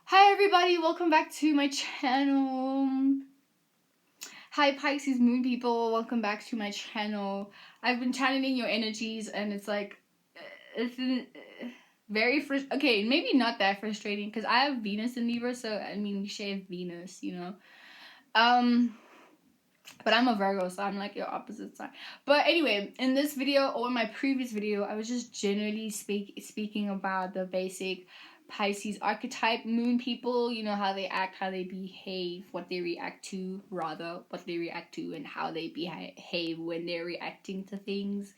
Hi everybody, welcome back to my channel. Hi Pisces moon people, welcome back to my channel. I've been channeling your energies and it's like it's very okay, maybe not that frustrating because I have Venus in Libra, so I mean we share Venus, Um but I'm a Virgo, so I'm like your opposite sign. But anyway, in this video or in my previous video, I was just generally speaking about the basic Pisces archetype moon people. You know, how they act, how they behave, what they react to, rather, what they react to, and how they behave when they're reacting to things,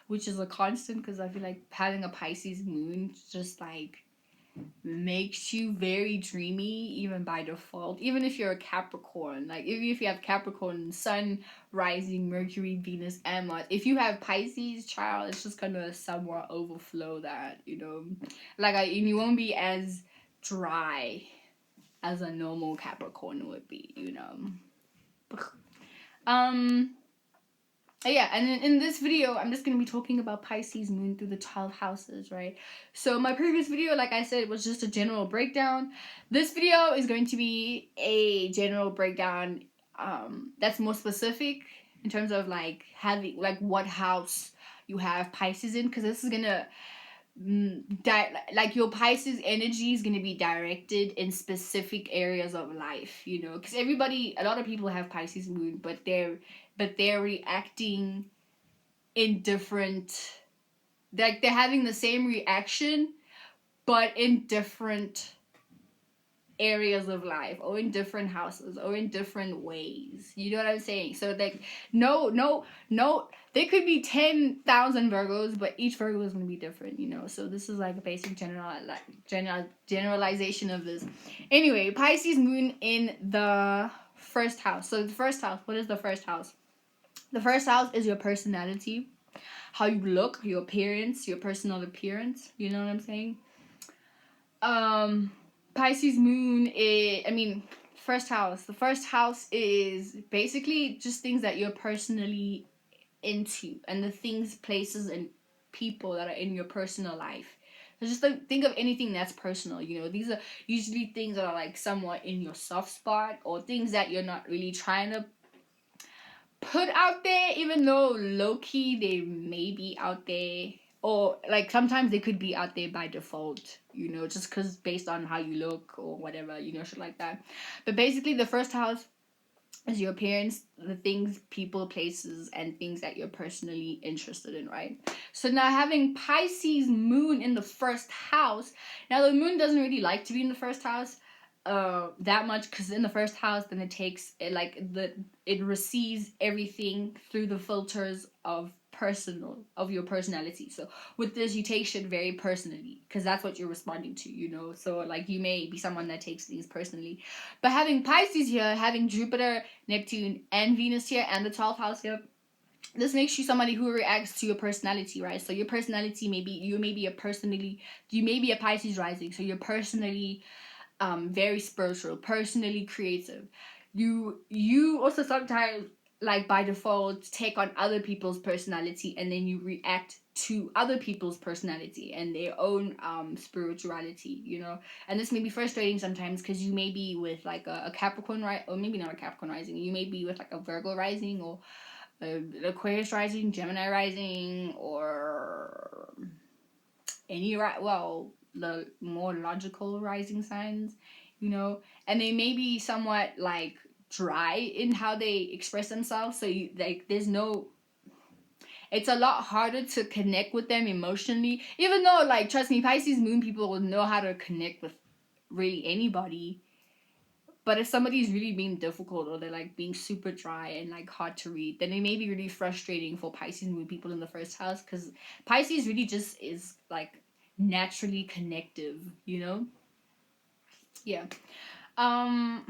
which is a constant because I feel like having a Pisces moon just like makes you very dreamy even by default, even if you're a Capricorn. Like even if you have Capricorn sun, rising, Mercury, Venus, and Mars, if you have Pisces child, it's just gonna somewhat overflow that, like and you won't be as dry as a normal Capricorn would be, um yeah, and in this video, I'm just going to be talking about Pisces moon through the 12 houses, right? So my previous video, like I said, was just a general breakdown. This video is going to be a general breakdown that's more specific in terms of like having like what house you have Pisces in, because this is going to like your Pisces energy is going to be directed in specific areas of life, because a lot of people have Pisces moon, but they're reacting in different, like they're having the same reaction but in different areas of life or in different houses or in different ways, you know what I'm saying? So like no there could be 10,000 Virgos, but each Virgo is going to be different, so this is like a basic generalization of this. Anyway, Pisces moon in the first house. So the first house, what is the first house? The first house is your personality, how you look, your appearance, your personal appearance, you know what I'm saying? Pisces moon is, first house. The first house is basically just things that you're personally into and the things, places, and people that are in your personal life. So just like, think of anything that's personal, these are usually things that are like somewhat in your soft spot or things that you're not really trying to put out there, even though low-key they may be out there, or like sometimes they could be out there by default, just because based on how you look or whatever, shit like that. But basically the first house is your appearance, the things, people, places, and things that you're personally interested in, right? So now having Pisces moon in the first house, now the moon doesn't really like to be in the first house that much, because in the first house then it receives everything through the filters of your personality. So with this, you take shit very personally because that's what you're responding to, so like you may be someone that takes things personally. But having Pisces here, having Jupiter, Neptune, and Venus here, and the 12th house here, this makes you somebody who reacts to your personality, right? So your personality you may be a Pisces rising, so you're personally very spiritual, personally creative. You also sometimes, like by default, take on other people's personality and then you react to other people's personality and their own spirituality, and this may be frustrating sometimes because you may be with like a Capricorn, right? Or maybe not a Capricorn rising, you may be with like a Virgo rising or Aquarius rising, Gemini rising, or any the more logical rising signs, and they may be somewhat like dry in how they express themselves. So it's a lot harder to connect with them emotionally. Even though, like, trust me, Pisces moon people will know how to connect with really anybody. But if somebody's really being difficult or they're like being super dry and like hard to read, then it may be really frustrating for Pisces moon people in the first house, because Pisces really just is like naturally connective, Yeah. Um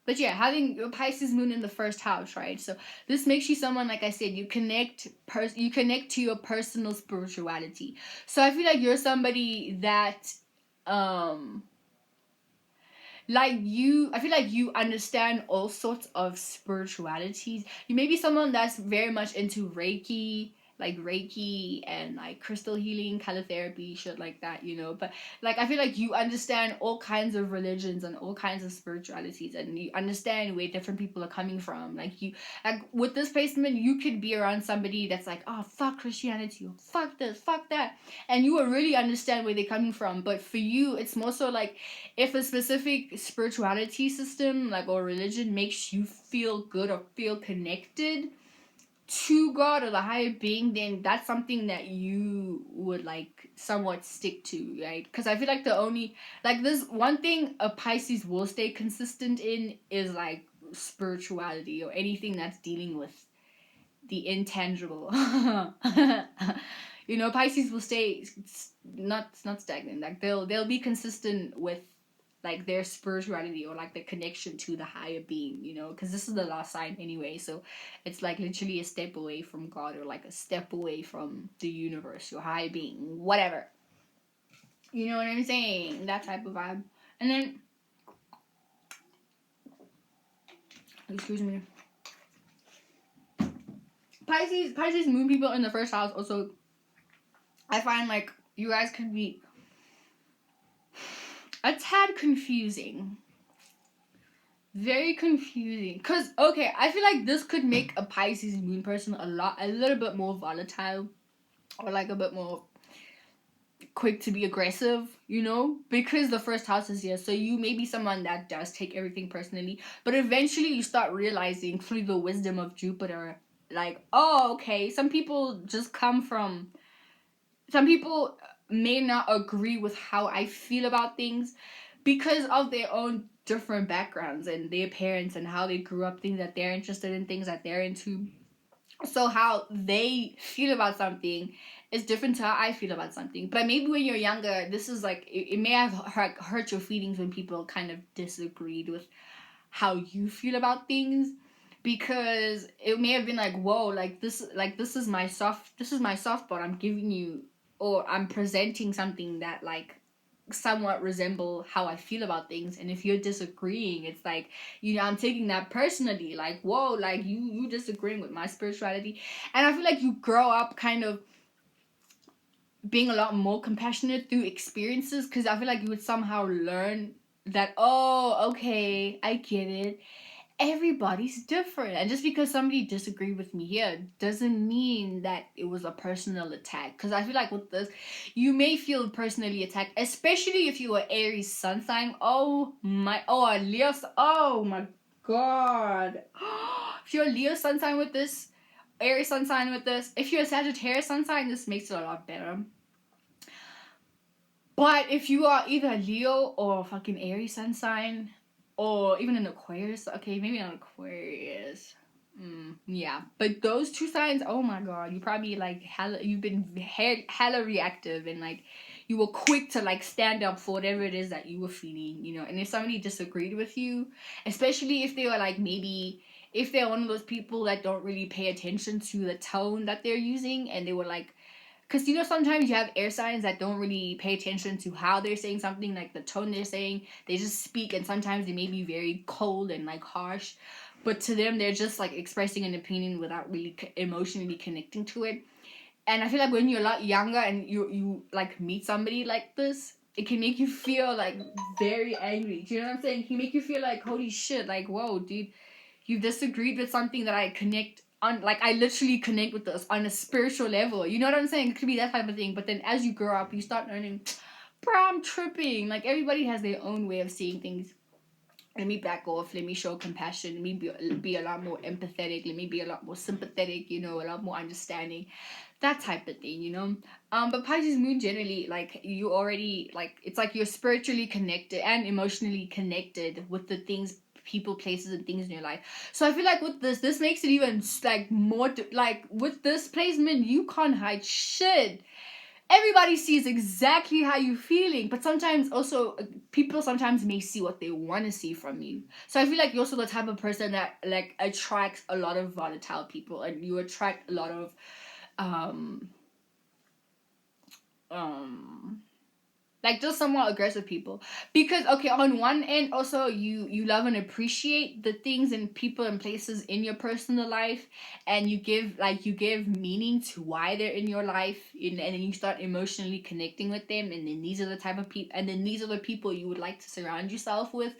but yeah, having your Pisces moon in the first house, right? So this makes you someone, like I said, you connect to your personal spirituality. So I feel like you're somebody that um I feel like you understand all sorts of spiritualities. You may be someone that's very much into Reiki like Reiki and like crystal healing, calotherapy, shit like that, but like I feel like you understand all kinds of religions and all kinds of spiritualities, and you understand where different people are coming from. Like with this placement, you could be around somebody that's like, oh fuck Christianity, or fuck this, fuck that, and you will really understand where they're coming from. But for you, it's more so like, if a specific spirituality system, like, or religion, makes you feel good or feel connected to God or the higher being, then that's something that you would like somewhat stick to, right? Because I feel like the only, like, this one thing a Pisces will stay consistent in is like spirituality or anything that's dealing with the intangible. Pisces will stay not stagnant. Like they'll be consistent with like their spirituality or like the connection to the higher being, because this is the last sign anyway, so it's like literally a step away from God, or like a step away from the universe, your higher being, whatever. You know what I'm saying? That type of vibe. And then, excuse me, Pisces moon people in the first house also, I find like you guys could be a tad confusing. Very confusing. Because, okay, I feel like this could make a Pisces moon person a little bit more volatile. Or like a bit more quick to be aggressive, Because the first house is here. So you may be someone that does take everything personally. But eventually you start realizing through the wisdom of Jupiter, like, oh, okay, some people may not agree with how I feel about things because of their own different backgrounds and their parents and how they grew up, things that they're interested in, things that they're into. So how they feel about something is different to how I feel about something. But maybe when you're younger, this is like, it may have hurt your feelings when people kind of disagreed with how you feel about things, because it may have been like, whoa, this is my soft spot. I'm giving you, or I'm presenting something that like somewhat resemble how I feel about things, and if you're disagreeing, it's like, I'm taking that personally, like, whoa, like you disagreeing with my spirituality. And I feel like you grow up kind of being a lot more compassionate through experiences, because I feel like you would somehow learn that, oh, okay, I get it, everybody's different, and just because somebody disagreed with me here doesn't mean that it was a personal attack. Because I feel like with this, you may feel personally attacked, especially if you are Aries sun sign. Oh, a Leo, oh my god. If you're a Leo sun sign with this, Aries sun sign with this, if you're a Sagittarius sun sign, this makes it a lot better. But if you are either Leo or fucking Aries sun sign, or even an Aquarius, okay, maybe an Aquarius. Yeah, but those two signs, oh my god, you probably like you've been hella reactive, and like you were quick to like stand up for whatever it is that you were feeling, And if somebody disagreed with you, especially if they were like, maybe if they're one of those people that don't really pay attention to the tone that they're using, and they were like, because sometimes you have air signs that don't really pay attention to how they're saying something, like the tone they're saying. They just speak, and sometimes they may be very cold and like harsh, but to them they're just like expressing an opinion without really emotionally connecting to it. And I feel like when you're a lot younger and you like meet somebody like this, it can make you feel like very angry. Do you know what I'm saying? It can make you feel like, holy shit, like, whoa, dude, you disagreed with something that I connect on, like I literally connect with this on a spiritual level. You know what I'm saying? It could be that type of thing. But then as you grow up, you start learning, bro, I'm tripping. Like, everybody has their own way of seeing things. Let me back off. Let me show compassion. Let me be a lot more empathetic. Let me be a lot more sympathetic, a lot more understanding. That type of thing. But Pisces moon generally, like, you already, like, it's like you're spiritually connected and emotionally connected with the things, people, places, and things in your life. So I feel like with this makes it even like more like, with this placement, you can't hide shit. Everybody sees exactly how you're feeling, but sometimes also people sometimes may see what they want to see from you. So I feel like you're also the type of person that like attracts a lot of volatile people, and you attract a lot of um like just somewhat aggressive people. Because okay, on one end also you love and appreciate the things and people and places in your personal life, and you give meaning to why they're in your life, and then you start emotionally connecting with them, and then these are the type of people, and then these are the people you would like to surround yourself with,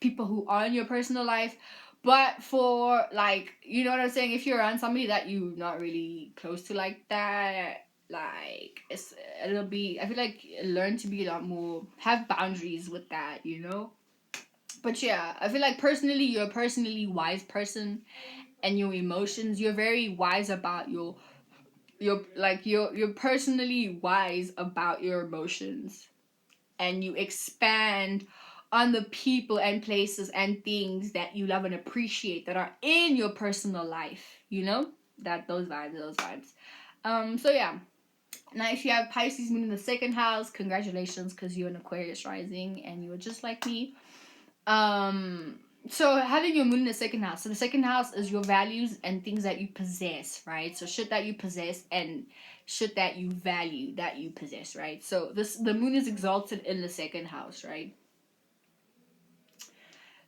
people who are in your personal life. But for like, you know what I'm saying, if you're around somebody that you're not really close to like that, like it'll be, I feel like learn to be a lot more, have boundaries with that, you know. But yeah, I feel like personally you're a personally wise person, and your emotions, you're very wise about you're personally wise about your emotions, and you expand on the people and places and things that you love and appreciate that are in your personal life, you know, that those vibes. So yeah. Now, if you have Pisces moon in the second house, congratulations, because you're an Aquarius rising and you're just like me. Um, so having your moon in the second house. So the second house is your values and things that you possess, right? So shit that you possess and shit that you value that you possess, right? So the moon is exalted in the second house, right?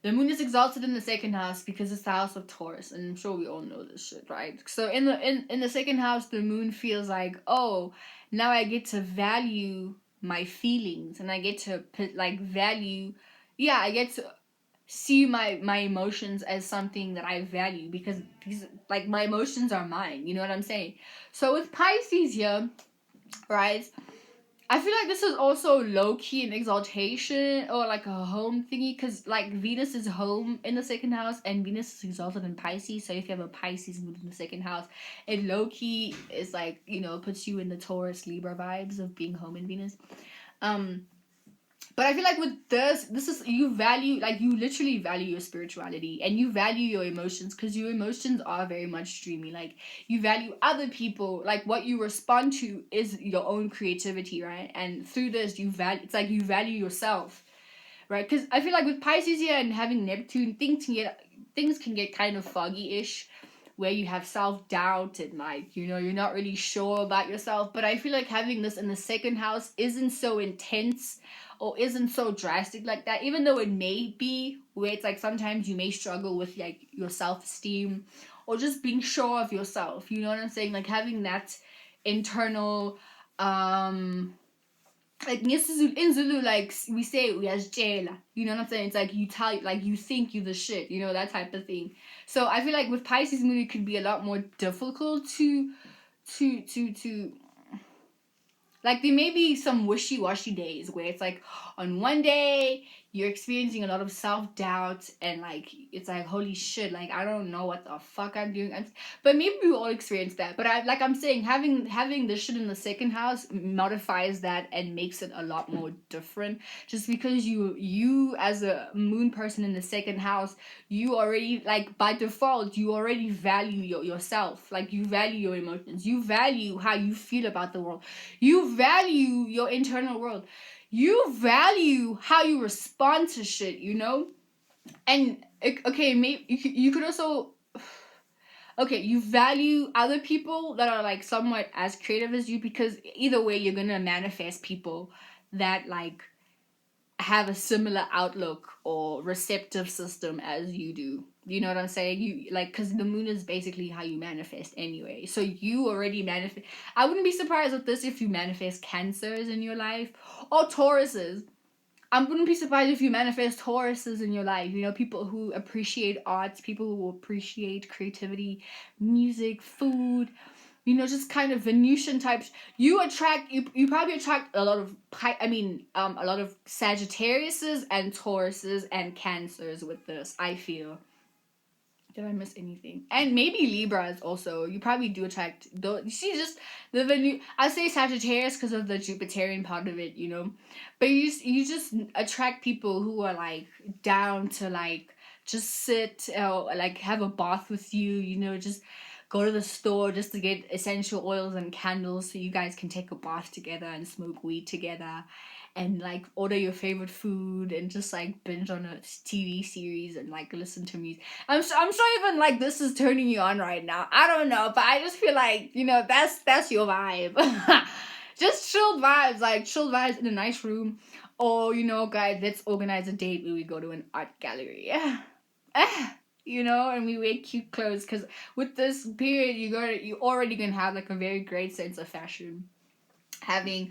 The moon is exalted in the second house because it's the house of Taurus, and I'm sure we all know this shit, right? So in the second house, the moon feels like, oh, now I get to value my feelings, and I get to like value, yeah, I get to see my emotions as something that I value, because these, like, my emotions are mine. You know what I'm saying? So with Pisces here, right? I feel like this is also low key an exaltation or like a home thingy, because like Venus is home in the second house and Venus is exalted in Pisces. So if you have a Pisces moon in the second house, it low key is like, you know, puts you in the Taurus Libra vibes of being home in Venus. Um, but I feel like with this is, you value, like, you literally value your spirituality and you value your emotions, because your emotions are very much dreamy. Like, you value other people, like what you respond to is your own creativity, right? And through this, you value, it's like you value yourself, right? Because I feel like with Pisces here and having Neptune, things can get kind of foggy-ish, where you have self-doubt and, like, you know, you're not really sure about yourself. But I feel like having this in the second house isn't so intense or isn't so drastic like that, even though it may be, where it's like sometimes you may struggle with like your self-esteem or just being sure of yourself, you know what I'm saying, like having that internal, like in Zulu, like we say uyazitshela, you know what I'm saying? It's like you tell, like you think you the shit, you know, that type of thing. So I feel like with Pisces moon, it could be a lot more difficult to like, there may be some wishy-washy days where it's like, on one day you're experiencing a lot of self-doubt and like, it's like, holy shit, like, I don't know what the fuck I'm doing. But maybe we all experience that. But I'm saying, having this shit in the second house modifies that and makes it a lot more different. Just because you as a moon person in the second house, you already, like, by default, you already value yourself. Like, you value your emotions. You value how you feel about the world. You value your internal world. You value how you respond to shit, you know? And, okay, maybe you could also, okay, you value other people that are like somewhat as creative as you, because either way you're gonna manifest people that like have a similar outlook or receptive system as you do. You know what I'm saying? You, like, because the moon is basically how you manifest anyway. So you already manifest. I wouldn't be surprised with this if you manifest Cancers in your life or Tauruses. I wouldn't be surprised if you manifest Tauruses in your life. You know, people who appreciate arts, people who appreciate creativity, music, food, you know, just kind of Venusian types. You probably attract a lot of a lot of Sagittariuses and Tauruses and Cancers with this, I feel. Did I miss anything? And maybe Libras also. You probably do attract, though. You see, just the I say Sagittarius because of the Jupiterian part of it, you know. But you just attract people who are like down to like just sit or like have a bath with you, you know, just go to the store just to get essential oils and candles so you guys can take a bath together and smoke weed together, and like order your favorite food and just like binge on a TV series and like listen to music. I'm sure even like this is turning you on right now. I don't know, but I just feel like, you know, that's your vibe. just chilled vibes, like chill vibes in a nice room. Or, guys, let's organize a date where we go to an art gallery. Yeah. And we wear cute clothes, because with this period, you already gonna have like a very great sense of fashion, having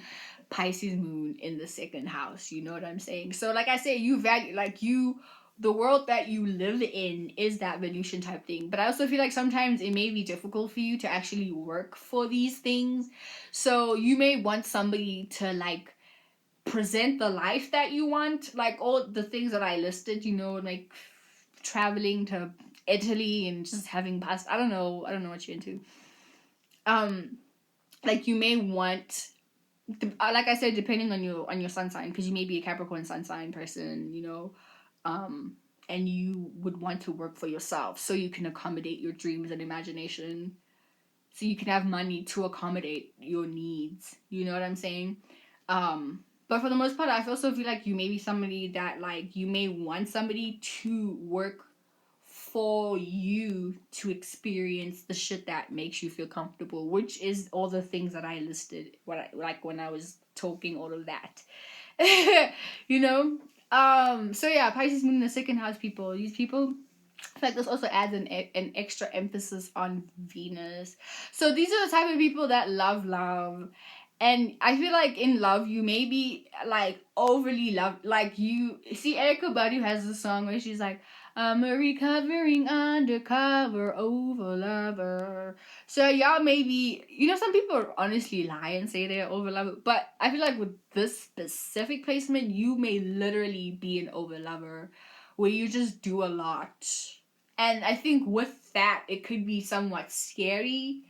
Pisces moon in the second house. You know what I'm saying? So, like I say, you value, the world that you live in is that Venusian type thing. But I also feel like sometimes it may be difficult for you to actually work for these things. So you may want somebody to like present the life that you want, like all the things that I listed, like traveling to Italy and just having past. I don't know what you're into. Like you may want, like I said, depending on your sun sign, because you may be a Capricorn sun sign person, and you would want to work for yourself so you can accommodate your dreams and imagination, so you can have money to accommodate your needs. You know what I'm saying? But for the most part, I also feel like you may be somebody that like you may want somebody to work for you to experience the shit that makes you feel comfortable, which is all the things that I listed when I was talking all of that. you know? So yeah, Pisces moon in the second house people. These people, I feel like this also adds an extra emphasis on Venus. So these are the type of people that love. And I feel like in love, you may be like overly love. Like you see, Erykah Badu has a song where she's like, I'm a recovering undercover over lover. So y'all maybe, some people honestly lie and say they're over lover. But I feel like with this specific placement, you may literally be an over lover where you just do a lot. And I think with that, it could be somewhat scary,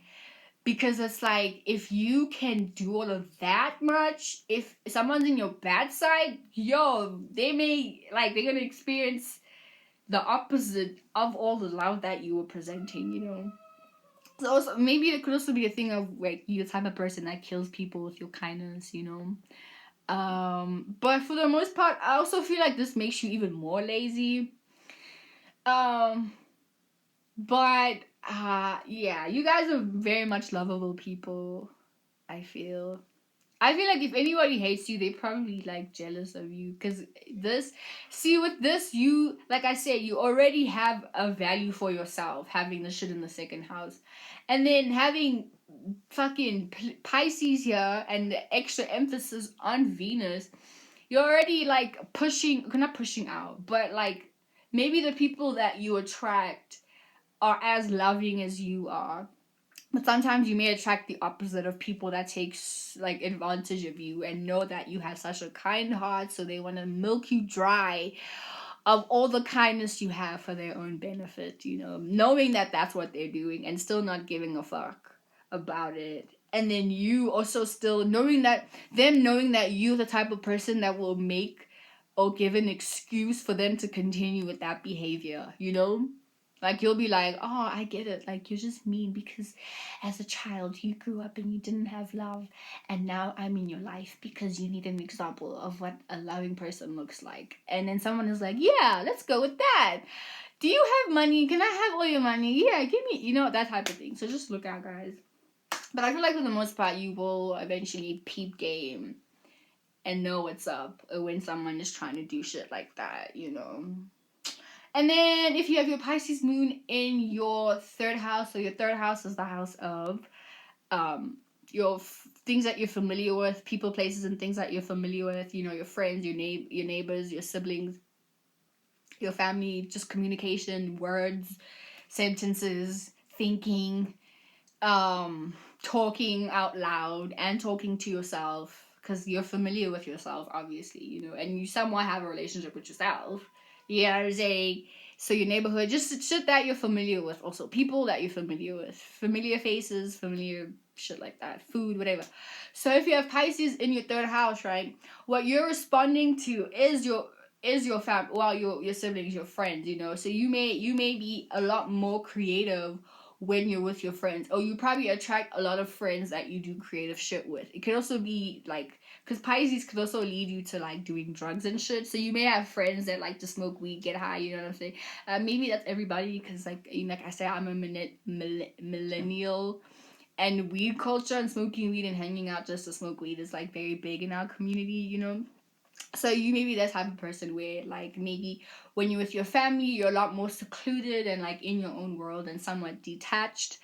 because it's like, if you can do all of that much, if someone's in your bad side, they're gonna experience the opposite of all the love that you were presenting. So also, maybe it could also be a thing of like you're the type of person that kills people with your kindness. But for the most part, I also feel like this makes you even more lazy. But yeah, you guys are very much lovable people. I feel like if anybody hates you, they probably like jealous of you, because with this, you, like I said, you already have a value for yourself, having the shit in the second house, and then having fucking Pisces here and the extra emphasis on Venus. You're already like not pushing out, but like maybe the people that you attract are as loving as you are. But sometimes you may attract the opposite of people that takes like advantage of you and know that you have such a kind heart, so they want to milk you dry of all the kindness you have for their own benefit, knowing that that's what they're doing and still not giving a fuck about it. And then you also still knowing that you're the type of person that will make or give an excuse for them to continue with that behavior. Like, you'll be like, oh, I get it. Like, you're just mean because as a child, you grew up and you didn't have love. And now I'm in your life because you need an example of what a loving person looks like. And then someone is like, yeah, let's go with that. Do you have money? Can I have all your money? Yeah, give me, that type of thing. So just look out, guys. But I feel like for the most part, you will eventually peep game and know what's up when someone is trying to do shit like that. And then if you have your Pisces moon in your third house, so your third house is the house of your things that you're familiar with, people, places, and things that you're familiar with, your friends, your neighbors, your siblings, your family, just communication, words, sentences, thinking, talking out loud and talking to yourself, because you're familiar with yourself, obviously, and you somewhat have a relationship with yourself. You know what I'm saying? So your neighborhood, just shit that you're familiar with, also people that you're familiar with, familiar faces, familiar shit like that, food, whatever. So if you have Pisces in your third house, right, what you're responding to is your family, well, your siblings, your friends, so you may be a lot more creative when you're with your friends, or you probably attract a lot of friends that you do creative shit with. It could also be like, because Pisces could also lead you to like doing drugs and shit, so you may have friends that like to smoke weed, get high, you know what I'm saying? Maybe that's everybody, because like I said, I'm a millennial, and weed culture and smoking weed and hanging out just to smoke weed is like very big in our community, you know. So you may be that type of person where like maybe when you're with your family you're a lot more secluded and like in your own world and somewhat detached,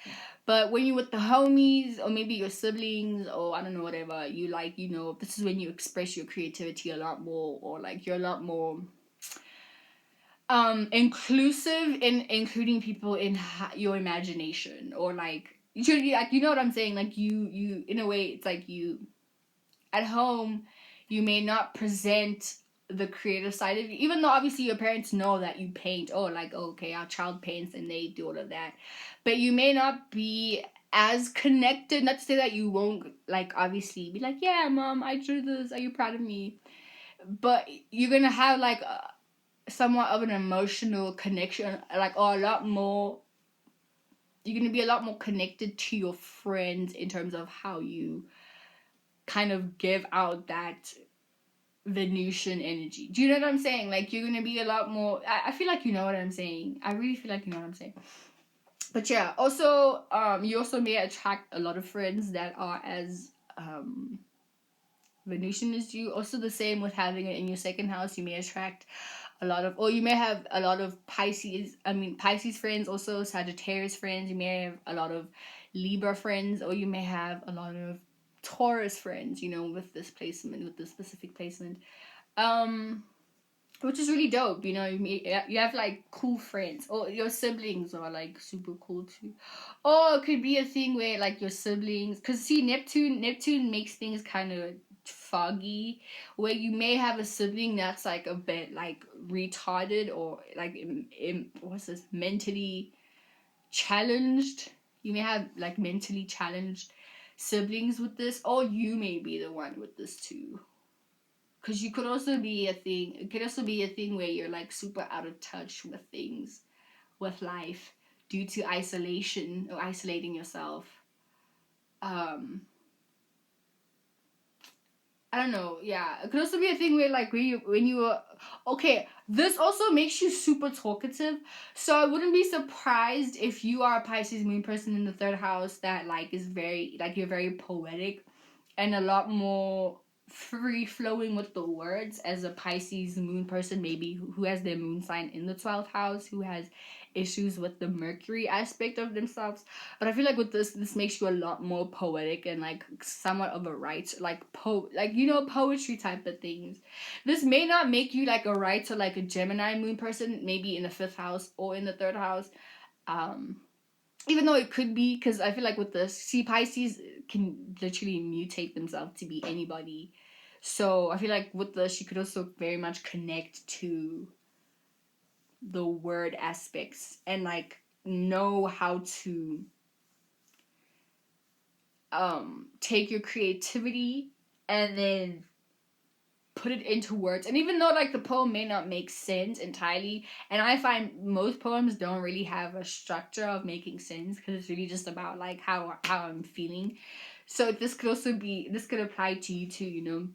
but when you're with the homies or maybe your siblings or I don't know whatever, you like, you know, this is when you express your creativity a lot more, or like you're a lot more inclusive in including people in your imagination, or like you know what I'm saying, like you in a way it's like you at home you may not present the creative side of you, even though obviously your parents know that you paint, oh like, oh, okay, our child paints and they do all of that, but you may not be as connected. Not to say that you won't like obviously be like, yeah mom, I drew this, are you proud of me, but you're gonna have like somewhat of an emotional connection, like, or a lot more, you're gonna be a lot more connected to your friends in terms of how you kind of give out that Venusian energy. Do you know what I'm saying? Like you're gonna be a lot more. I feel like you know what I'm saying. I really feel like you know what I'm saying. But yeah, also you also may attract a lot of friends that are as Venusian as you. Also the same with having it in your second house. You may attract a lot of, or you may have a lot of Pisces friends, also Sagittarius friends. You may have a lot of Libra friends, or you may have a lot of Taurus friends, you know, with this placement, with this specific placement. Um, which is really dope, you know. You have like cool friends, or your siblings are like super cool too. Or it could be a thing where like your siblings, because see, Neptune makes things kind of foggy, where you may have a sibling that's like a bit like retarded, or like what's this, mentally challenged. You may have like mentally challenged siblings with this, or you may be the one with this too. Because you could also be a thing, it could also be a thing where you're like super out of touch with things, with life, due to isolation or isolating yourself. um I don't know, yeah, it could also be a thing where like when you were, okay, this also makes you super talkative, so I wouldn't be surprised if you are a Pisces moon person in the third house that like is very like, you're very poetic and a lot more free flowing with the words as a Pisces moon person, maybe who has their moon sign in the 12th house, who has issues with the Mercury aspect of themselves. But I feel like with this makes you a lot more poetic and like somewhat of a writer, like like, you know, poetry type of things. This may not make you like a writer, like a Gemini moon person, maybe in the 5th house or in the 3rd house. Um, even though it could be, because I feel like with this, see, Pisces can literally mutate themselves to be anybody. So I feel like with this, you could also very much connect to the word aspects and like know how to take your creativity and then put it into words. And even though like the poem may not make sense entirely, and I find most poems don't really have a structure of making sense, because it's really just about like how I'm feeling. So this could apply to you too, you know.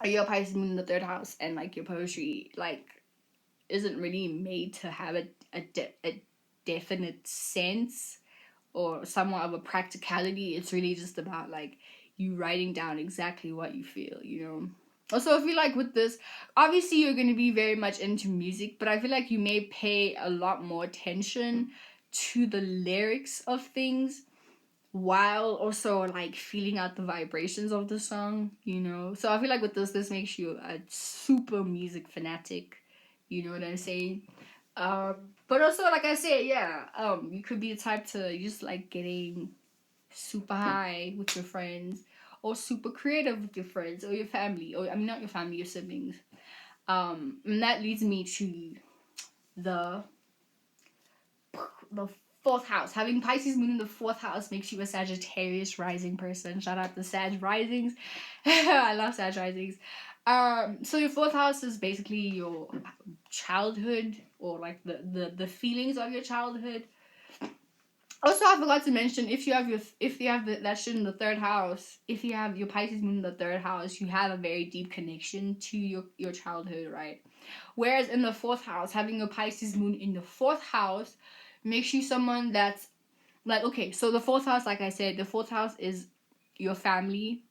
Are you a Pisces moon in the 3rd house, and like your poetry like isn't really made to have a definite sense or somewhat of a practicality. It's really just about like you writing down exactly what you feel, you know. Also, I feel like with this, obviously you're going to be very much into music, but I feel like you may pay a lot more attention to the lyrics of things while also like feeling out the vibrations of the song, you know. So I feel like with this makes you a super music fanatic, you know what I'm saying. But also, like I said, yeah, you could be the type to just like getting super high with your friends, or super creative with your friends or your family, or I mean not your family, your siblings. And that leads me to the the 4th house. Having Pisces moon in the 4th house makes you a Sagittarius rising person. Shout out to Sag risings. I love Sag risings. So your 4th house is basically your childhood, or like the feelings of your childhood. Also, I forgot to mention, if you have that shit in the 3rd house, if you have your Pisces moon in the 3rd house, you have a very deep connection to your childhood, right? Whereas in the 4th house, having a Pisces moon in the 4th house makes you someone that's Like, okay, so the fourth house, like I said, the fourth house is your family,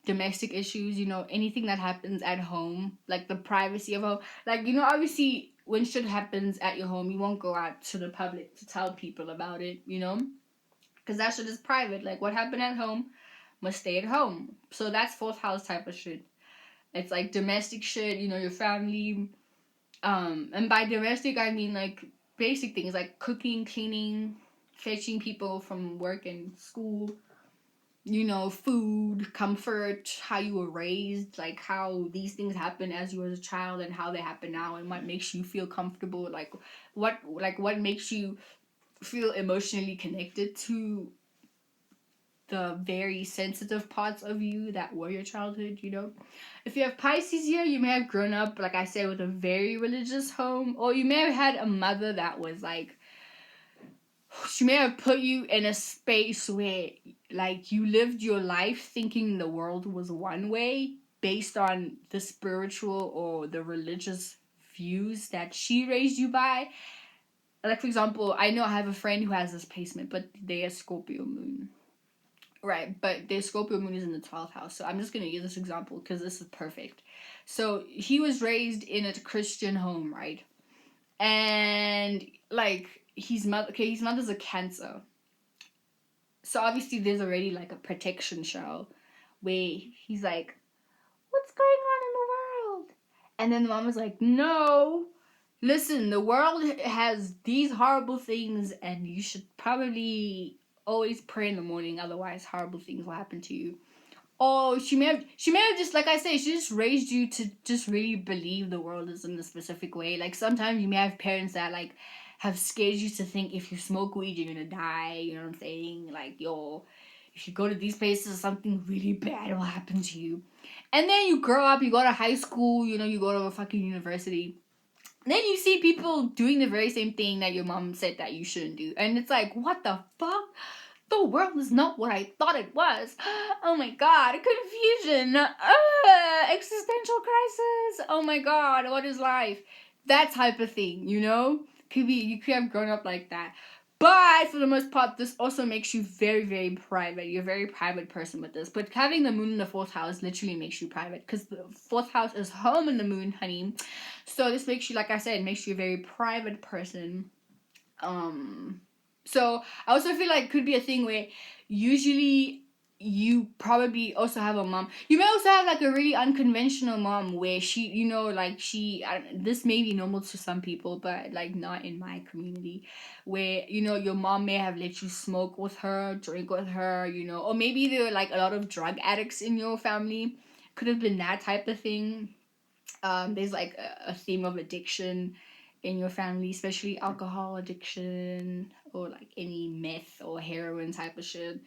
domestic issues, anything that happens at home, like the privacy of home. Like, obviously when shit happens at your home, you won't go out to the public to tell people about it, because that shit is private. Like, what happened at home must stay at home. So that's fourth house type of shit. It's like domestic shit, your family. And by domestic, I mean like basic things like cooking, cleaning, fetching people from work and school, food, comfort, how you were raised, like how these things happen as you were a child and how they happen now, and what makes you feel comfortable, what makes you feel emotionally connected to the very sensitive parts of you that were your childhood. If you have Pisces here, you may have grown up, like I said, with a very religious home, or you may have had a mother that was like, she may have put you in a space where, like, you lived your life thinking the world was one way based on the spiritual or the religious views that she raised you by. Like, for example, I know I have a friend who has this placement, but they are Scorpio moon. Right, but their Scorpio moon is in the 12th house. So I'm just going to use this example because this is perfect. So he was raised in a Christian home, right? And like his mother's a Cancer. So obviously there's already like a protection shell where he's like, what's going on in the world? And then the mom was like, no, listen, the world has these horrible things and you should probably always pray in the morning, otherwise horrible things will happen to you. Or she may have just, like I say, she just raised you to just really believe the world is in a specific way. Like sometimes you may have parents that like have scared you to think if you smoke weed you're gonna die, you know what I'm saying? Like, if you go to these places something really bad will happen to you. And then you grow up, you go to high school, you go to a fucking university. Then you see people doing the very same thing that your mom said that you shouldn't do. And it's like, what the fuck? The world is not what I thought it was. Oh my god, confusion. Existential crisis. Oh my god, what is life? That type of thing, you could have grown up like that. But for the most part, this also makes you very, very private. You're a very private person with this. But having the moon in the fourth house literally makes you private. Because the fourth house is home in the moon, honey. So this makes you, like I said, makes you a very private person. So I also feel like it could be a thing where usually you probably also have a mom. You may also have like a really unconventional mom where she, this may be normal to some people, but like not in my community, where, your mom may have let you smoke with her, drink with her, or maybe there were like a lot of drug addicts in your family. Could have been that type of thing. There's like a theme of addiction in your family, especially alcohol addiction or like any meth or heroin type of shit.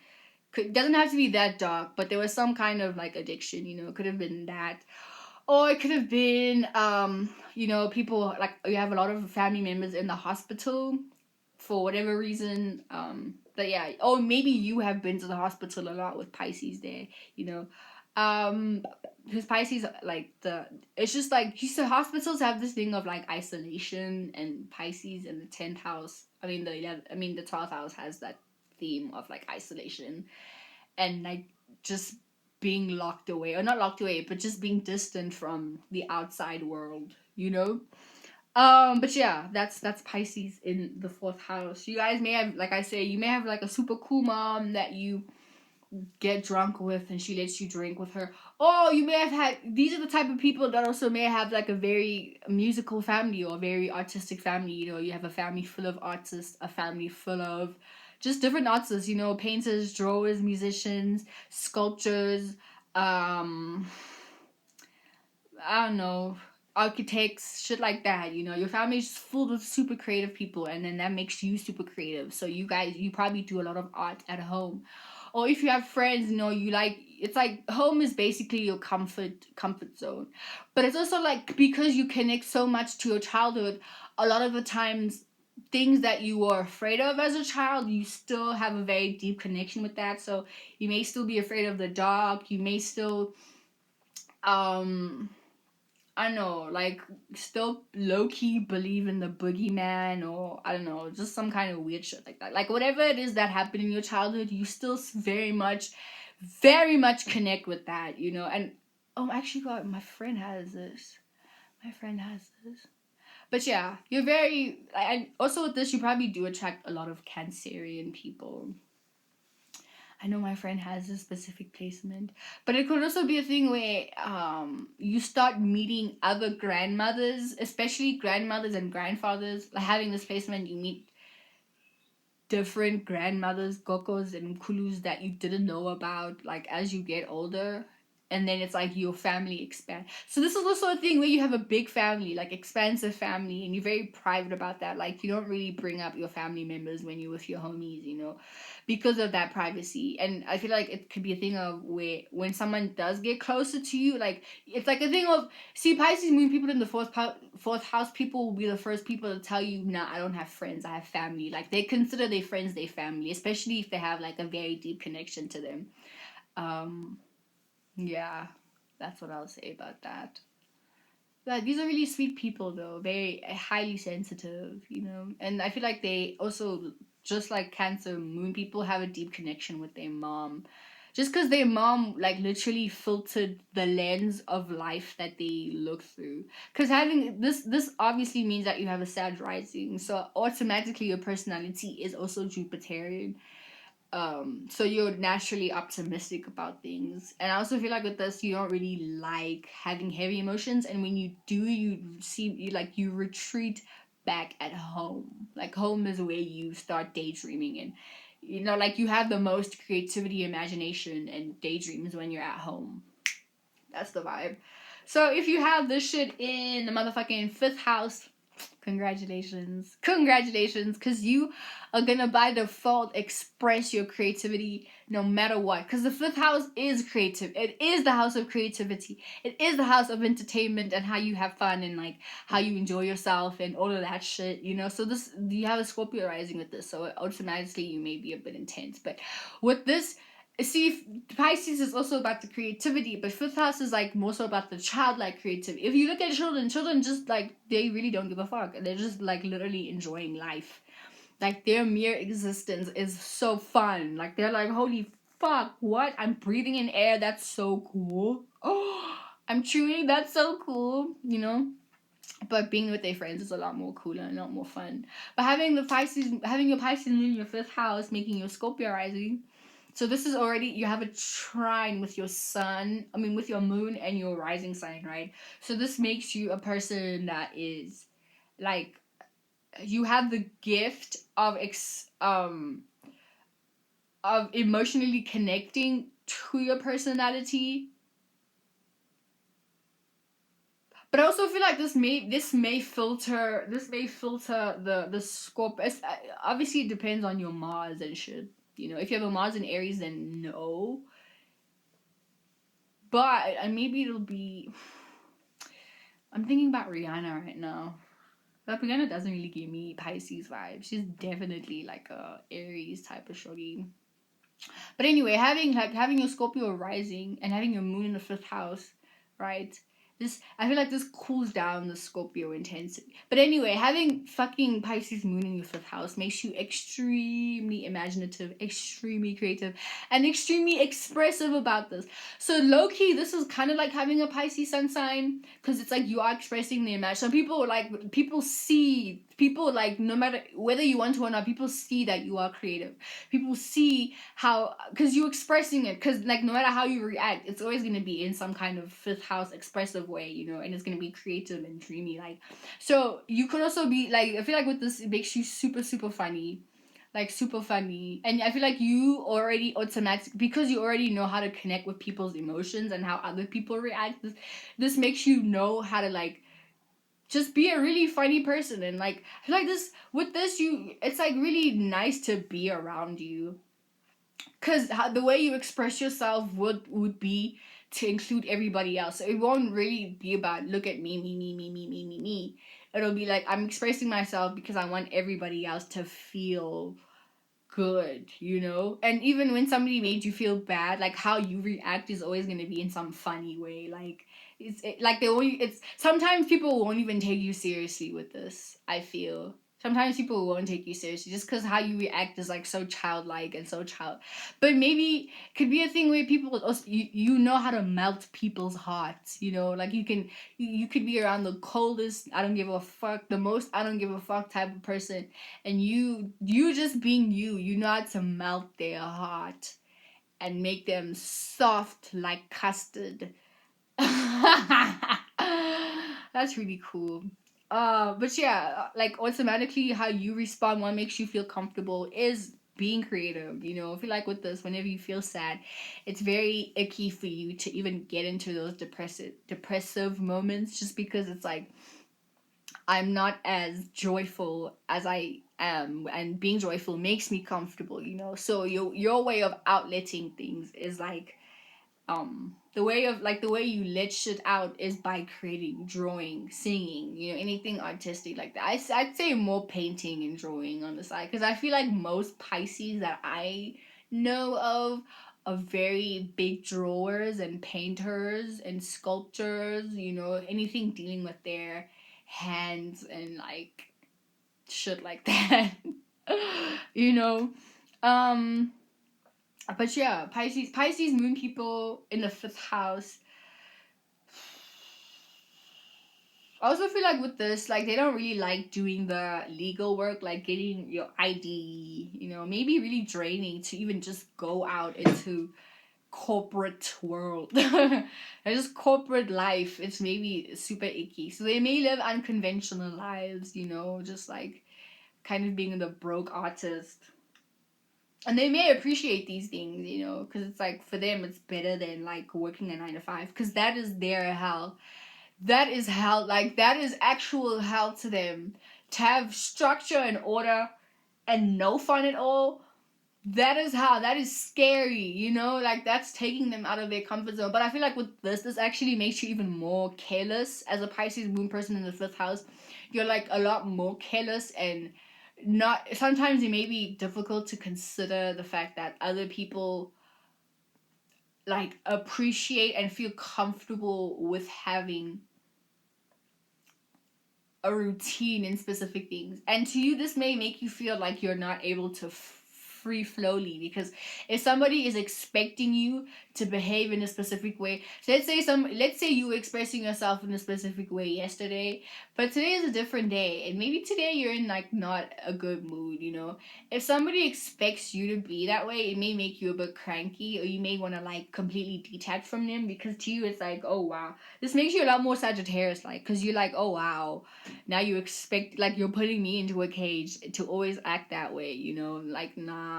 Doesn't have to be that dark, but there was some kind of like addiction, it could have been that. Or it could have been, people, like, you have a lot of family members in the hospital for whatever reason. But yeah, or maybe you have been to the hospital a lot with Pisces there, because Pisces, like, it's just like, hospitals have this thing of like isolation, and Pisces in the 10th house, the 12th house has that theme of like isolation and like just being locked away, or not locked away, but just being distant from the outside world. But yeah, that's Pisces in the 4th house. You guys may have, like I say, you may have like a super cool mom that you get drunk with and she lets you drink with her. Or you may have had, these are the type of people that also may have like a very musical family or a very artistic family. You have a family full of artists, a family full of just different artists, painters, drawers, musicians, sculptors, I don't know, architects, shit like that. Your family is full of super creative people, and then that makes you super creative. So you probably do a lot of art at home. Or if you have friends, it's like home is basically your comfort zone. But it's also like, because you connect so much to your childhood, a lot of the times things that you were afraid of as a child, you still have a very deep connection with that. So you may still be afraid of the dark. You may still I know, like, still low-key believe in the boogeyman, or I don't know, just some kind of weird shit like that. Like, whatever it is that happened in your childhood, you still very much connect with that, you know? And, oh, actually, God, my friend has this. But yeah, you're very, and also with this, you probably do attract a lot of Cancerian people. I know my friend has a specific placement, but it could also be a thing where you start meeting other grandmothers, especially grandmothers and grandfathers. Like having this placement, you meet different grandmothers, gokos, and kulus that you didn't know about. Like as you get older, and then it's like your family expand. So this is also a thing where you have a big family, like expansive family, and you're very private about that. Like you don't really bring up your family members when you're with your homies, you know, because of that privacy. And I feel like it could be a thing of where when someone does get closer to you, like it's like a thing of, see, Pisces moon people in the fourth house, people will be the first people to tell you, nah, I don't have friends, I have family. Like they consider their friends their family, especially if they have like a very deep connection to them. Yeah, that's what I'll say about that. Yeah, these are really sweet people though, very highly sensitive, you know. And I feel like they also, just like Cancer moon people, have a deep connection with their mom. Just because their mom like literally filtered the lens of life that they look through. Because having this obviously means that you have a Sag rising, so automatically your personality is also Jupiterian. So you're naturally optimistic about things, and I also feel like with this you don't really like having heavy emotions, and when you do, you retreat back at home. Like home is where you start daydreaming, and you know, like you have the most creativity, imagination, and daydreams when you're at home. That's the vibe. So if you have this shit in the motherfucking fifth house, congratulations, because you are gonna by default express your creativity no matter what, because the fifth house is creative. It is the house of creativity. It is the house of entertainment and how you have fun and like how you enjoy yourself and all of that shit, you know. So this, you have a Scorpio rising with this, so automatically you may be a bit intense. But with this, see, Pisces is also about the creativity, but fifth house is like more so about the childlike creativity. If you look at children just like, they really don't give a fuck. They're just like literally enjoying life. Like their mere existence is so fun. Like they're like, holy fuck, what? I'm breathing in air. That's so cool. Oh, I'm chewing. That's so cool. You know. But being with their friends is a lot more cooler and a lot more fun. But having your Pisces in your fifth house, making your Scorpio rising, so this is already, you have a trine with your sun, I mean with your moon and your rising sign, right? So this makes you a person that is like, you have the gift of emotionally connecting to your personality. But I also feel like this may filter the scope. Obviously, it depends on your Mars and shit. You know, if you have a Mars in Aries, then no. But and maybe it'll be. I'm thinking about Rihanna right now. But Rihanna doesn't really give me Pisces vibes. She's definitely like a Aries type of shorty. But anyway, having your Scorpio rising and having your moon in the fifth house, right? This, I feel like this cools down the Scorpio intensity. But anyway, having fucking Pisces moon in your fifth house makes you extremely imaginative, extremely creative, and extremely expressive about this. So low key, this is kind of like having a Pisces sun sign, because it's like you are expressing the image. So people like, no matter whether you want to or not, people see that you are creative. People see how, because you're expressing it, because like no matter how you react, it's always going to be in some kind of fifth house expressive way, you know, and it's going to be creative and dreamy. Like, so you could also be like, I feel like with this, it makes you super super funny, like super funny. And I feel like you already automatic, because you already know how to connect with people's emotions and how other people react. This makes you know how to like just be a really funny person. And like, I feel like this, with this, you, it's like really nice to be around you, because the way you express yourself would be to include everybody else. So it won't really be about, look at me. It'll be like, I'm expressing myself because I want everybody else to feel good, you know. And even when somebody made you feel bad, like how you react is always going to be in some funny way. Like like they only, it's sometimes people won't even take you seriously with this. I feel sometimes people won't take you seriously just because how you react is like so childlike and so child. But maybe it could be a thing where people also, you know how to melt people's hearts. You know, like you could be around the coldest I don't give a fuck, the most I don't give a fuck type of person, and you just being you know how to melt their heart and make them soft like custard. That's really cool. But yeah, like automatically how you respond, what makes you feel comfortable is being creative. You know, I feel like with this, whenever you feel sad, it's very icky for you to even get into those depressive moments, just because it's like I'm not as joyful as I am, and being joyful makes me comfortable. You know, so your way of outletting things is like the way of like the way you let shit out is by creating, drawing, singing, you know, anything artistic like that. I'd say more painting and drawing on the side, because I feel like most Pisces that I know of are very big drawers and painters and sculptors, you know, anything dealing with their hands and like shit like that. You know, um but yeah, Pisces moon people in the fifth house. I also feel like with this, like they don't really like doing the legal work, like getting your ID, you know, maybe really draining to even just go out into corporate world. And just corporate life, it's maybe super icky. So they may live unconventional lives, you know, just like kind of being the broke artist. And they may appreciate these things, you know, because it's like for them it's better than like working a 9 to 5, because that is their hell. That is hell. Like that is actual hell to them. To have structure and order and no fun at all, that is how, that is scary, you know, like that's taking them out of their comfort zone. But I feel like with this actually makes you even more careless as a Pisces moon person in the fifth house. You're like a lot more careless, and not, sometimes it may be difficult to consider the fact that other people like appreciate and feel comfortable with having a routine in specific things. And to you, this may make you feel like you're not able to free flowly, because if somebody is expecting you to behave in a specific way, so let's say you were expressing yourself in a specific way yesterday, but today is a different day, and maybe today you're in like not a good mood, you know. If somebody expects you to be that way, it may make you a bit cranky, or you may want to like completely detach from them, because to you it's like, oh wow, this makes you a lot more Sagittarius like, because you're like, oh wow, now you expect, like you're putting me into a cage to always act that way, you know, like nah.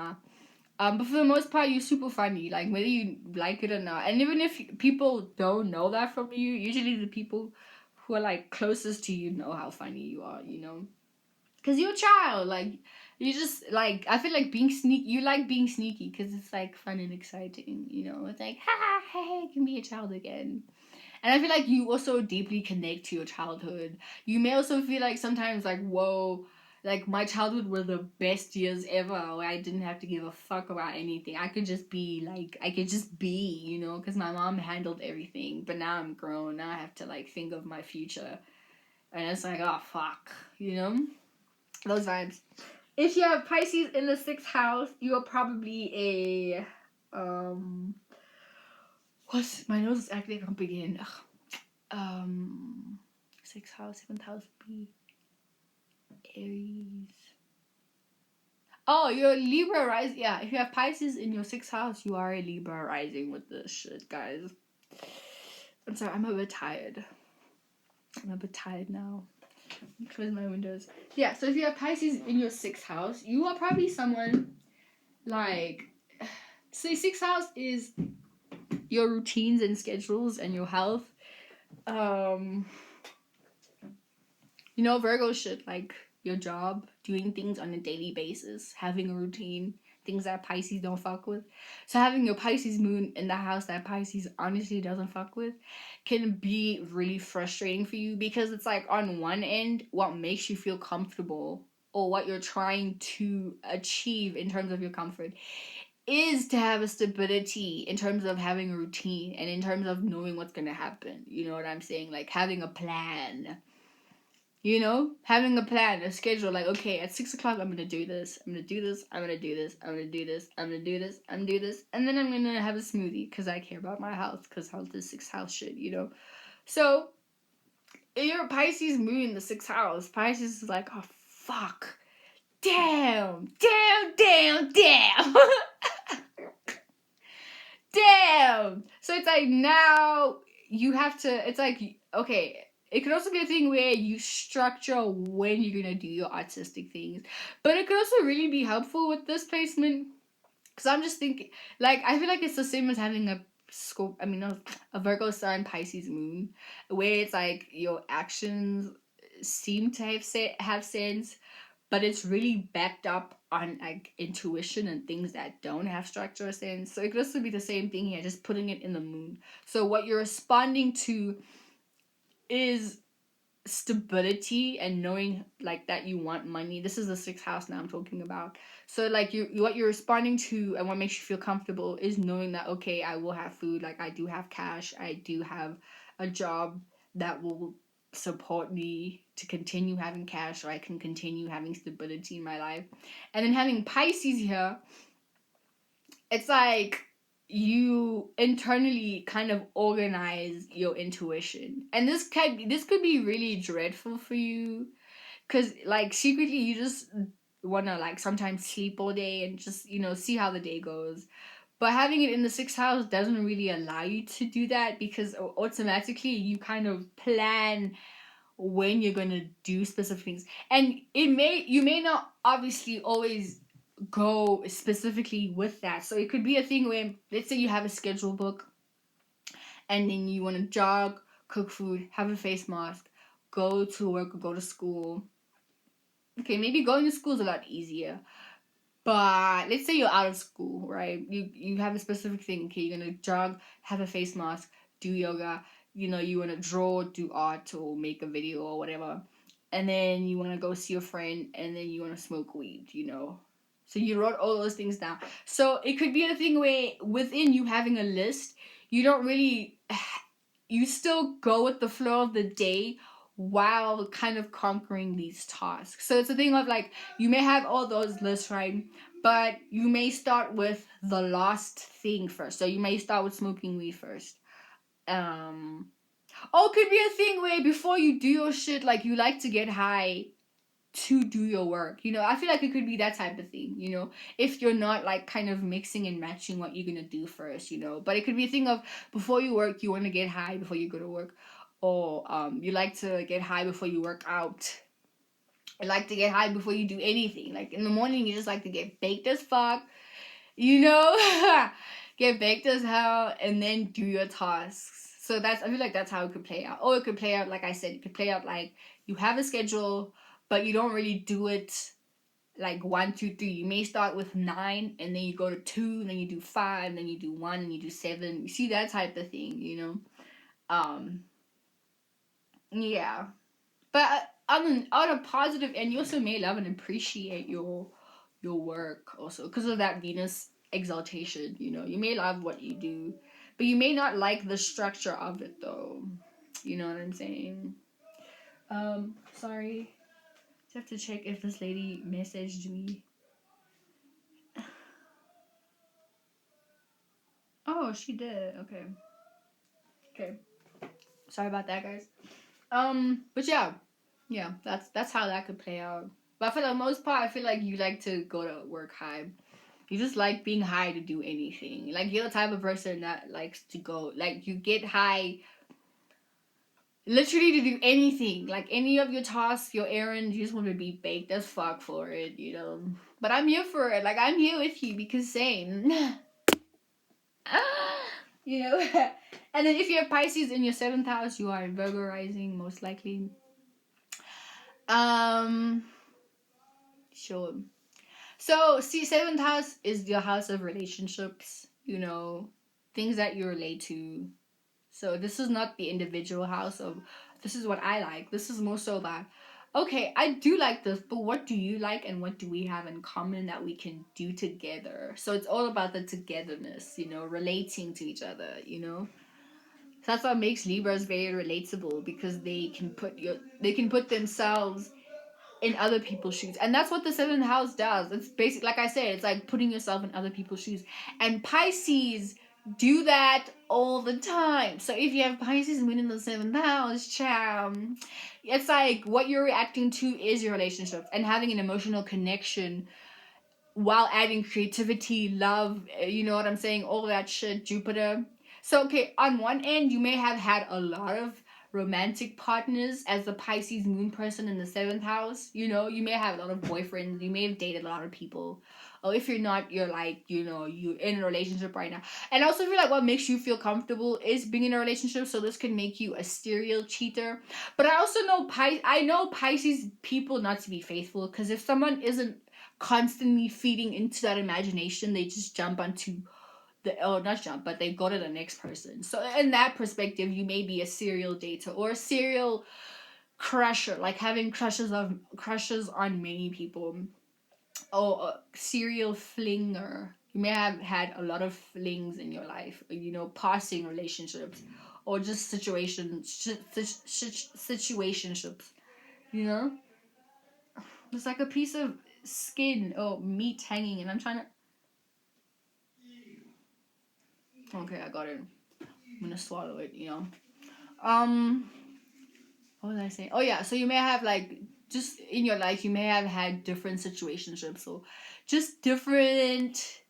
But for the most part, you're super funny, like whether you like it or not. And even if people don't know that from you, usually the people who are like closest to you know how funny you are, you know, because you're a child. Like you just like, I feel like being sneaky. You like being sneaky because it's like fun and exciting, you know. It's like, ha ha, hey, I can be a child again. And I feel like you also deeply connect to your childhood. You may also feel like sometimes like, whoa, like my childhood were the best years ever, where I didn't have to give a fuck about anything. I could just be like, I could just be, you know, because my mom handled everything. But now I'm grown. Now I have to like think of my future. And it's like, oh fuck, you know? Those vibes. If you have Pisces in the sixth house, you are probably what's, my nose is acting up again. Ugh. Sixth house, seventh house B, Aries. Oh, you're Libra rising. Yeah, if you have Pisces in your sixth house, you are a Libra rising with this shit, guys. I'm sorry, I'm a bit tired. I'm a bit tired now. Close my windows. Yeah, so if you have Pisces in your sixth house, you are probably someone like. So, sixth house is your routines and schedules and your health. You know, Virgo shit, like your job, doing things on a daily basis, having a routine, things that Pisces don't fuck with. So having your Pisces moon in the house that Pisces honestly doesn't fuck with can be really frustrating for you, because it's like on one end, what makes you feel comfortable or what you're trying to achieve in terms of your comfort is to have a stability in terms of having a routine and in terms of knowing what's going to happen. You know what I'm saying? Like having a plan. You know, having a plan, a schedule, like, okay, at 6 o'clock, I'm gonna do this, I'm gonna do this, I'm gonna do this, I'm gonna do this, I'm gonna do this, I'm gonna do this, and then I'm gonna have a smoothie because I care about my health, because health is sixth house shit, you know? So, in your Pisces moon, the sixth house, Pisces is like, oh, fuck. Damn, damn, damn, damn. Damn. So it's like now you have to, it's like, okay, it could also be a thing where you structure when you're gonna do your artistic things. But it could also really be helpful with this placement. Because I'm just thinking, like, I feel like it's the same as having a scope, I mean, a Virgo Sun, Pisces Moon, where it's like your actions seem to have sense, but it's really backed up on like intuition and things that don't have structure or sense. So it could also be the same thing here, just putting it in the moon. So what you're responding to is stability and knowing like that you want money. This is the sixth house now I'm talking about. So like you what you're responding to and what makes you feel comfortable is knowing that, okay, I will have food, like I do have cash, I do have a job that will support me to continue having cash, or I can continue having stability in my life. And then having Pisces here, it's like you internally kind of organize your intuition, and this could be really dreadful for you, because like secretly you just want to like sometimes sleep all day and just, you know, see how the day goes. But having it in the sixth house doesn't really allow you to do that, because automatically you kind of plan when you're gonna do specific things, and you may not obviously always go specifically with that. So it could be a thing where, let's say you have a schedule book and then you want to jog, cook food, have a face mask, go to work or go to school. Okay, maybe going to school is a lot easier, but let's say you're out of school, right? You have a specific thing. Okay, you're gonna jog, have a face mask, do yoga. You know, you wanna draw, do art, or make a video or whatever, and then you wanna go see your friend, and then you wanna smoke weed. You know, so you wrote all those things down. So it could be a thing where within you having a list, you don't really, you still go with the flow of the day while kind of conquering these tasks. So it's a thing of like, you may have all those lists, right? But you may start with the last thing first. So you may start with smoking weed first. Or it could be a thing where before you do your shit, like you like to get high to do your work. You know, I feel like it could be that type of thing, you know, if you're not like kind of mixing and matching what you're gonna do first, you know. But it could be a thing of before you work, you want to get high before you go to work. Or you like to get high before you work out. You like to get high before you do anything. Like in the morning, you just like to get baked as fuck, you know, get baked as hell, and then do your tasks. So I feel like that's how it could play out. Or it could play out, like I said, it could play out like you have a schedule, but you don't really do it like 1, 2, 3. You may start with 9, and then you go to 2, and then you do 5, and then you do 1, and you do 7. You see that type of thing, you know. Yeah. But on a positive end, you also may love and appreciate your work also because of that Venus exaltation. You know, you may love what you do, but you may not like the structure of it though. You know what I'm saying? Sorry. I have to check if this lady messaged me. Oh, she did. Okay. Okay. Sorry about that, guys. But yeah, that's how that could play out. But for the most part, I feel like you like to go to work high. You just like being high to do anything. Like you're the type of person that likes to go. Like you get high, literally to do anything. Like any of your tasks, your errands, you just want to be baked as fuck for it, you know. But I'm here for it. Like I'm here with you because same. You know. And then if you have Pisces in your 7th house, you are in Virgo rising, most likely. Sure. So, see, 7th house is your house of relationships, you know, things that you relate to. So, this is not the individual house of, this is what I like. This is more so about Okay, I do like this, but what do you like and what do we have in common that we can do together? So it's all about the togetherness, relating to each other, So that's what makes Libras very relatable because they can put themselves in other people's shoes. And that's what the seventh house does. It's basic, like I said, it's like putting yourself in other people's shoes. And Pisces do that all the time. So if you have Pisces moon in the seventh house, cham, it's like what you're reacting to is your relationship and having an emotional connection while adding creativity, love, you know what I'm saying? All that shit, Jupiter. So, okay, on one end, you may have had a lot of romantic partners as the Pisces moon person in the seventh house. You may have a lot of boyfriends, you may have dated a lot of people. Or if you're not, you're like, you're in a relationship right now. And I also feel like what makes you feel comfortable is being in a relationship, so this can make you a serial cheater. But I also know I know Pisces people not to be faithful, because if someone isn't constantly feeding into that imagination, they just jump onto not jump, but they go to the next person. So in that perspective, you may be a serial dater or a serial crusher, like having crushes on many people, or a serial flinger. You may have had a lot of flings in your life, passing relationships, or just situationships. You know, it's like a piece of skin or meat hanging, and I'm trying to. Okay, I got it. I'm gonna swallow it. Um, what was I saying? Oh yeah, so you may have like just in your life you may have had different situationships, so just different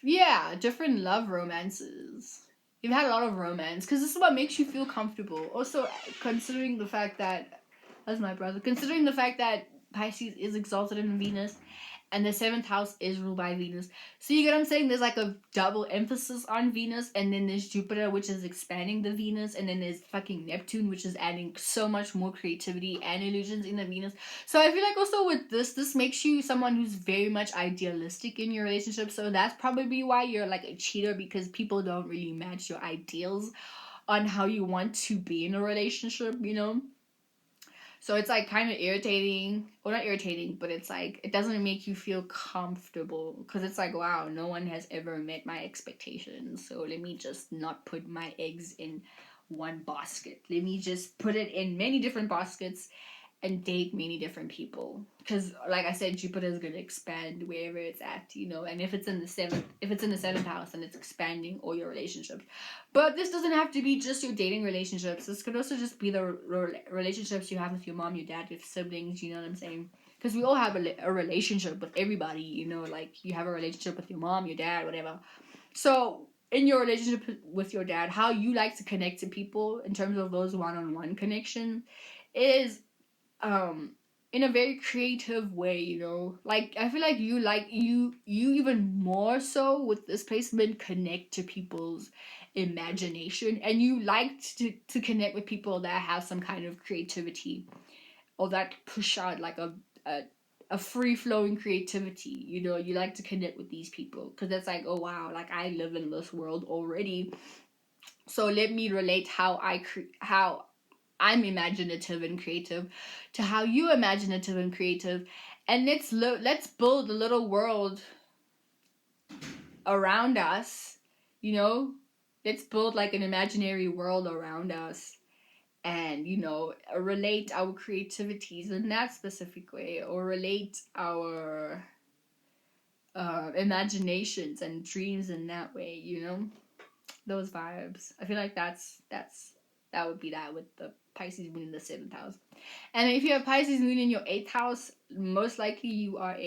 love romances. You've had a lot of romance because this is what makes you feel comfortable. Also, considering the fact that that's my brother. Considering the fact that Pisces is exalted in Venus, and the seventh house is ruled by Venus. So you get what I'm saying? There's like a double emphasis on Venus, and then there's Jupiter, which is expanding the Venus, and then there's fucking Neptune, which is adding so much more creativity and illusions in the Venus. So I feel like also with this makes you someone who's very much idealistic in your relationship. So that's probably why you're like a cheater, because people don't really match your ideals on how you want to be in a relationship. So it's like kind of irritating, or not irritating, but it's like it doesn't make you feel comfortable, because it's like, wow, no one has ever met my expectations. So let me just not put my eggs in one basket. Let me just put it in many different baskets and date many different people, because like I said, Jupiter is going to expand wherever it's at. And if it's in the seventh house, and it's expanding all your relationships. But this doesn't have to be just your dating relationships. This could also just be the relationships you have with your mom, your dad, your siblings. You know what I'm saying? Because we all have a relationship with everybody. Like you have a relationship with your mom, your dad, whatever. So in your relationship with your dad, how you like to connect to people in terms of those one-on-one connections is in a very creative way. Like I feel like you even more so with this placement connect to people's imagination, and you like to connect with people that have some kind of creativity, or that push out like a free-flowing creativity. You like to connect with these people because it's like, oh wow, like I live in this world already, so let me relate how I'm imaginative and creative to how you imaginative and creative, and let's build a little world around us. you know let's build like an imaginary world around us, and relate our creativities in that specific way, or relate our imaginations and dreams in that way. Those vibes. I feel like that would be that with the Pisces moon in the seventh house. And if you have Pisces moon in your eighth house, most likely you are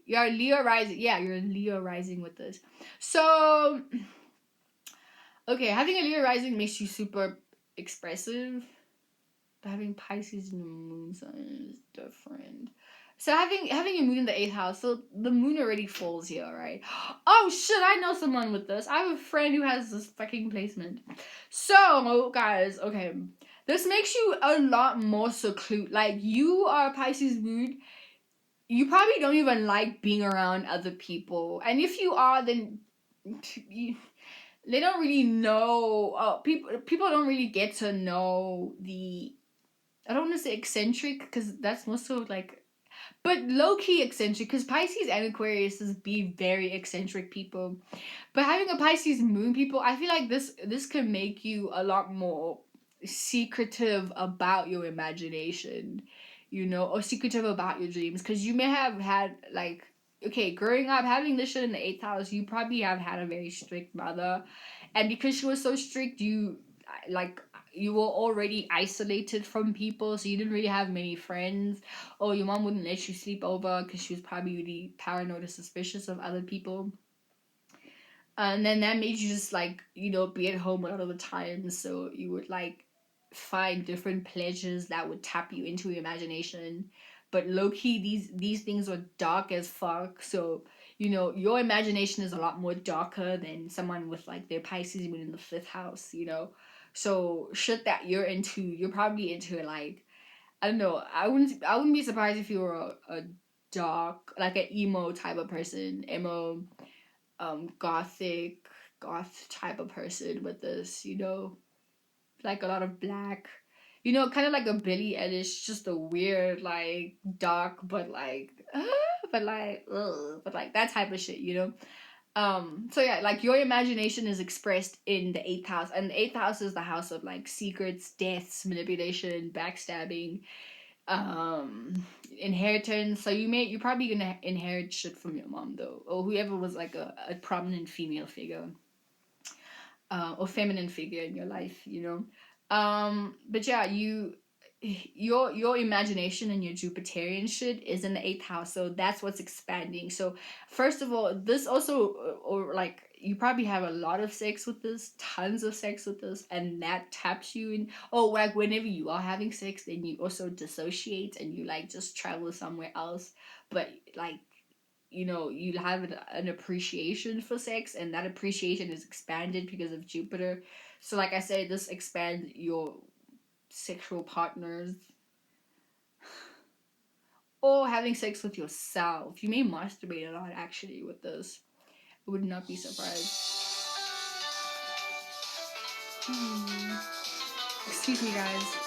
you're a Leo rising. Yeah, you're a Leo rising with this. So okay, having a Leo rising makes you super expressive. But having Pisces in the moon sign is different. So having your moon in the eighth house, so the moon already falls here, right? Oh shit, I know someone with this. I have a friend who has this fucking placement. So guys, okay, this makes you a lot more secluded. Like you are Pisces moon, you probably don't even like being around other people, and if you are, then you, they don't really know. People don't really get to know the. I don't want to say eccentric because that's more so like, but low key eccentric because Pisces and Aquarius is be very eccentric people. But having a Pisces moon, people, I feel like this can make you a lot more secretive about your imagination, you know, or secretive about your dreams. Because you may have had like, okay, growing up having this shit in the eighth house, you probably have had a very strict mother, and because she was so strict, you like you were already isolated from people, so you didn't really have many friends, or your mom wouldn't let you sleep over because she was probably really paranoid or suspicious of other people, and then that made you just like, you know, be at home a lot of the time, so you would like find different pleasures that would tap you into your imagination. But low-key, these things were dark as fuck, so you know your imagination is a lot more darker than someone with like their Pisces moon in the fifth house, you know. So shit that you're into, you're probably into like, I don't know, I wouldn't be surprised if you were a dark, like an emo type of person, emo, gothic, goth type of person with this, you know, like a lot of black, you know, kind of like a Billie Eilish, just a weird, like dark, but like, but like that type of shit, you know. So yeah, like your imagination is expressed in the eighth house, and the eighth house is the house of like secrets, deaths, manipulation, backstabbing, um inheritance. So you're probably gonna inherit shit from your mom though, or whoever was like a prominent female figure, or feminine figure in your life, you know. But yeah, your imagination and your Jupiterian shit is in the eighth house, so that's what's expanding. So first of all, this also, or like you probably have a lot of sex with this, tons of sex with this, and that taps you in. Oh, like whenever you are having sex, then you also dissociate and you like just travel somewhere else. But like, you know, you have an appreciation for sex, and that appreciation is expanded because of Jupiter. So like I said, this expands your sexual partners, or having sex with yourself. You may masturbate a lot actually with this. I would not be surprised. Excuse me, guys.